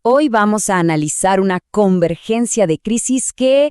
Hoy vamos a analizar una convergencia de crisis que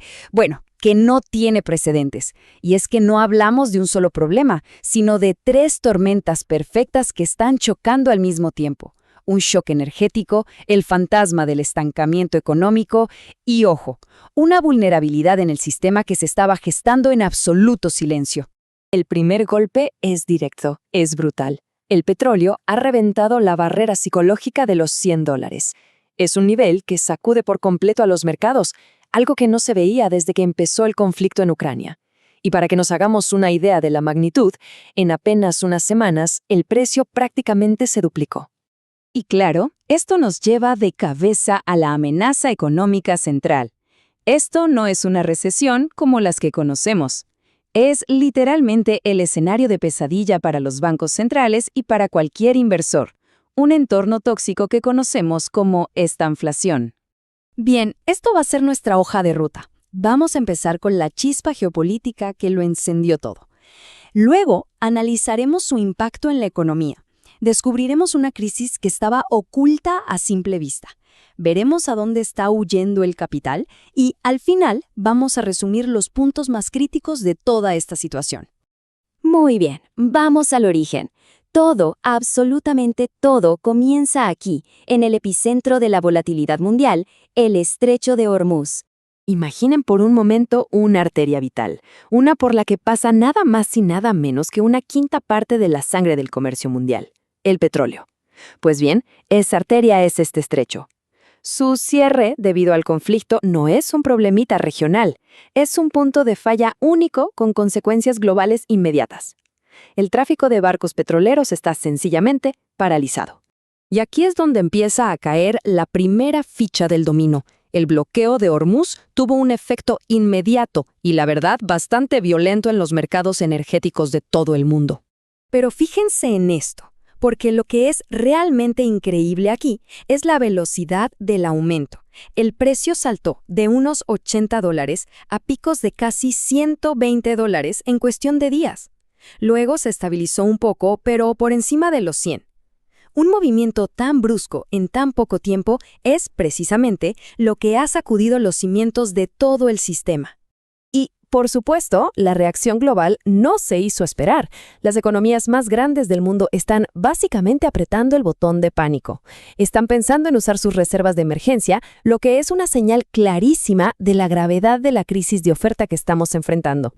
no tiene precedentes. Y es que no hablamos de un solo problema, sino de tres tormentas perfectas que están chocando al mismo tiempo. Un shock energético, el fantasma del estancamiento económico y, ojo, una vulnerabilidad en el sistema que se estaba gestando en absoluto silencio. El primer golpe es directo, es brutal. El petróleo ha reventado la barrera psicológica de los $100. Es un nivel que sacude por completo a los mercados, algo que no se veía desde que empezó el conflicto en Ucrania. Y para que nos hagamos una idea de la magnitud, en apenas unas semanas el precio prácticamente se duplicó. Y claro, esto nos lleva de cabeza a la amenaza económica central. Esto no es una recesión como las que conocemos. Es literalmente el escenario de pesadilla para los bancos centrales y para cualquier inversor, un entorno tóxico que conocemos como estanflación. Bien, esto va a ser nuestra hoja de ruta. Vamos a empezar con la chispa geopolítica que lo encendió todo. Luego, analizaremos su impacto en la economía. Descubriremos una crisis que estaba oculta a simple vista. Veremos a dónde está huyendo el capital y, al final, vamos a resumir los puntos más críticos de toda esta situación. Muy bien, vamos al origen. Todo, absolutamente todo, comienza aquí, en el epicentro de la volatilidad mundial, el Estrecho de Hormuz. Imaginen por un momento una arteria vital, una por la que pasa nada más y nada menos que una quinta parte de la sangre del comercio mundial, el petróleo. Pues bien, esa arteria es este estrecho. Su cierre, debido al conflicto, no es un problemita regional, es un punto de falla único con consecuencias globales inmediatas. El tráfico de barcos petroleros está sencillamente paralizado. Y aquí es donde empieza a caer la primera ficha del dominó. El bloqueo de Hormuz tuvo un efecto inmediato y, la verdad, bastante violento en los mercados energéticos de todo el mundo. Pero fíjense en esto, porque lo que es realmente increíble aquí es la velocidad del aumento. El precio saltó de unos $80 a picos de casi $120 en cuestión de días. Luego se estabilizó un poco, pero por encima de los 100. Un movimiento tan brusco en tan poco tiempo es, precisamente, lo que ha sacudido los cimientos de todo el sistema. Y, por supuesto, la reacción global no se hizo esperar. Las economías más grandes del mundo están básicamente apretando el botón de pánico. Están pensando en usar sus reservas de emergencia, lo que es una señal clarísima de la gravedad de la crisis de oferta que estamos enfrentando.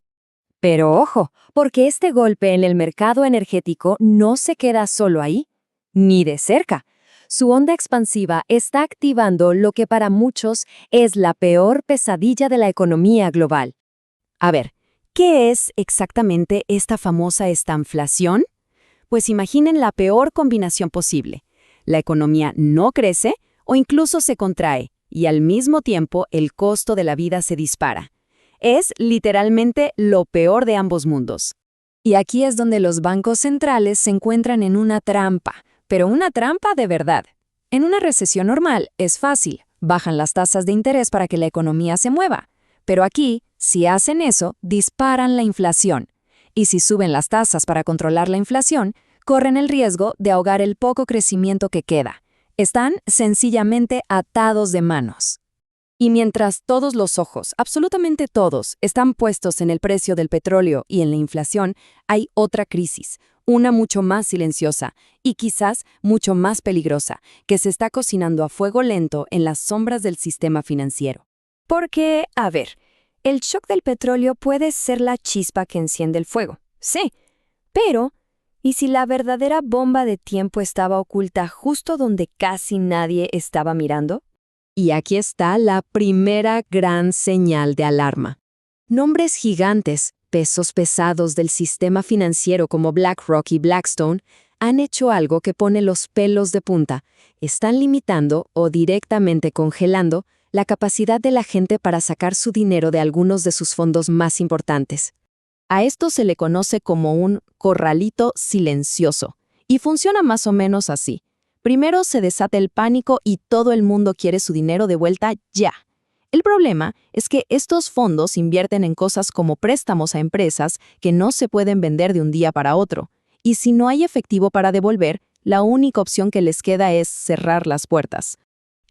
Pero ojo, porque este golpe en el mercado energético no se queda solo ahí, ni de cerca. Su onda expansiva está activando lo que para muchos es la peor pesadilla de la economía global. A ver, ¿qué es exactamente esta famosa estanflación? Pues imaginen la peor combinación posible. La economía no crece o incluso se contrae, y al mismo tiempo el costo de la vida se dispara. Es literalmente lo peor de ambos mundos. Y aquí es donde los bancos centrales se encuentran en una trampa, pero una trampa de verdad. En una recesión normal es fácil, bajan las tasas de interés para que la economía se mueva. Pero aquí, si hacen eso, disparan la inflación. Y si suben las tasas para controlar la inflación, corren el riesgo de ahogar el poco crecimiento que queda. Están sencillamente atados de manos. Y mientras todos los ojos, absolutamente todos, están puestos en el precio del petróleo y en la inflación, hay otra crisis, una mucho más silenciosa y quizás mucho más peligrosa, que se está cocinando a fuego lento en las sombras del sistema financiero. Porque, a ver, el shock del petróleo puede ser la chispa que enciende el fuego, sí, pero ¿y si la verdadera bomba de tiempo estaba oculta justo donde casi nadie estaba mirando? Y aquí está la primera gran señal de alarma. Nombres gigantes, pesos pesados del sistema financiero como BlackRock y Blackstone, han hecho algo que pone los pelos de punta. Están limitando o directamente congelando la capacidad de la gente para sacar su dinero de algunos de sus fondos más importantes. A esto se le conoce como un corralito silencioso, y funciona más o menos así. Primero se desata el pánico y todo el mundo quiere su dinero de vuelta ya. El problema es que estos fondos invierten en cosas como préstamos a empresas que no se pueden vender de un día para otro. Y si no hay efectivo para devolver, la única opción que les queda es cerrar las puertas.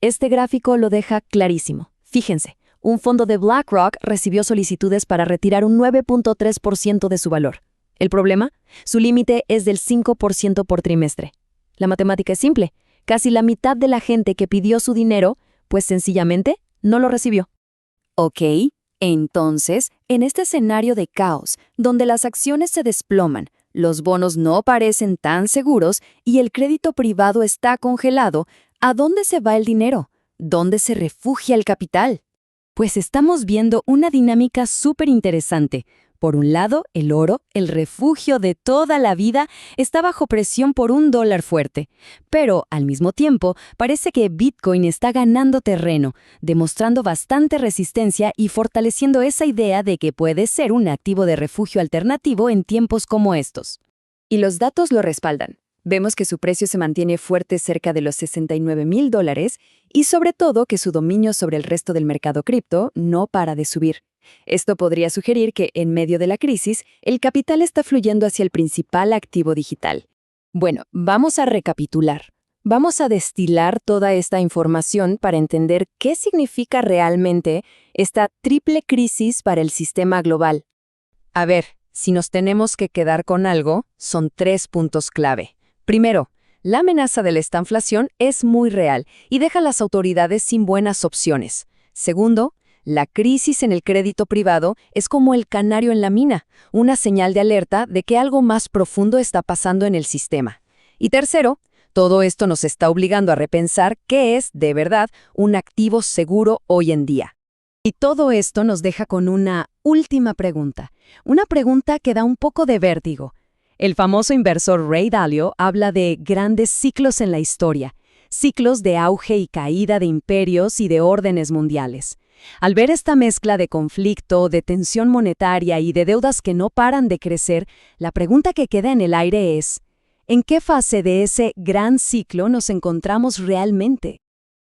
Este gráfico lo deja clarísimo. Fíjense, un fondo de BlackRock recibió solicitudes para retirar un 9.3% de su valor. ¿El problema? Su límite es del 5% por trimestre. La matemática es simple. Casi la mitad de la gente que pidió su dinero, pues sencillamente no lo recibió. Ok, entonces, en este escenario de caos, donde las acciones se desploman, los bonos no parecen tan seguros y el crédito privado está congelado, ¿a dónde se va el dinero? ¿Dónde se refugia el capital? Pues estamos viendo una dinámica súper interesante. Por un lado, el oro, el refugio de toda la vida, está bajo presión por un dólar fuerte. Pero, al mismo tiempo, parece que Bitcoin está ganando terreno, demostrando bastante resistencia y fortaleciendo esa idea de que puede ser un activo de refugio alternativo en tiempos como estos. Y los datos lo respaldan. Vemos que su precio se mantiene fuerte cerca de los $69,000 y sobre todo que su dominio sobre el resto del mercado cripto no para de subir. Esto podría sugerir que, en medio de la crisis, el capital está fluyendo hacia el principal activo digital. Bueno, vamos a recapitular. Vamos a destilar toda esta información para entender qué significa realmente esta triple crisis para el sistema global. A ver, si nos tenemos que quedar con algo, son 3 puntos clave. Primero, la amenaza de la estanflación es muy real y deja a las autoridades sin buenas opciones. Segundo, la crisis en el crédito privado es como el canario en la mina, una señal de alerta de que algo más profundo está pasando en el sistema. Y tercero, todo esto nos está obligando a repensar qué es, de verdad, un activo seguro hoy en día. Y todo esto nos deja con una última pregunta, una pregunta que da un poco de vértigo. El famoso inversor Ray Dalio habla de grandes ciclos en la historia, ciclos de auge y caída de imperios y de órdenes mundiales. Al ver esta mezcla de conflicto, de tensión monetaria y de deudas que no paran de crecer, la pregunta que queda en el aire es, ¿en qué fase de ese gran ciclo nos encontramos realmente?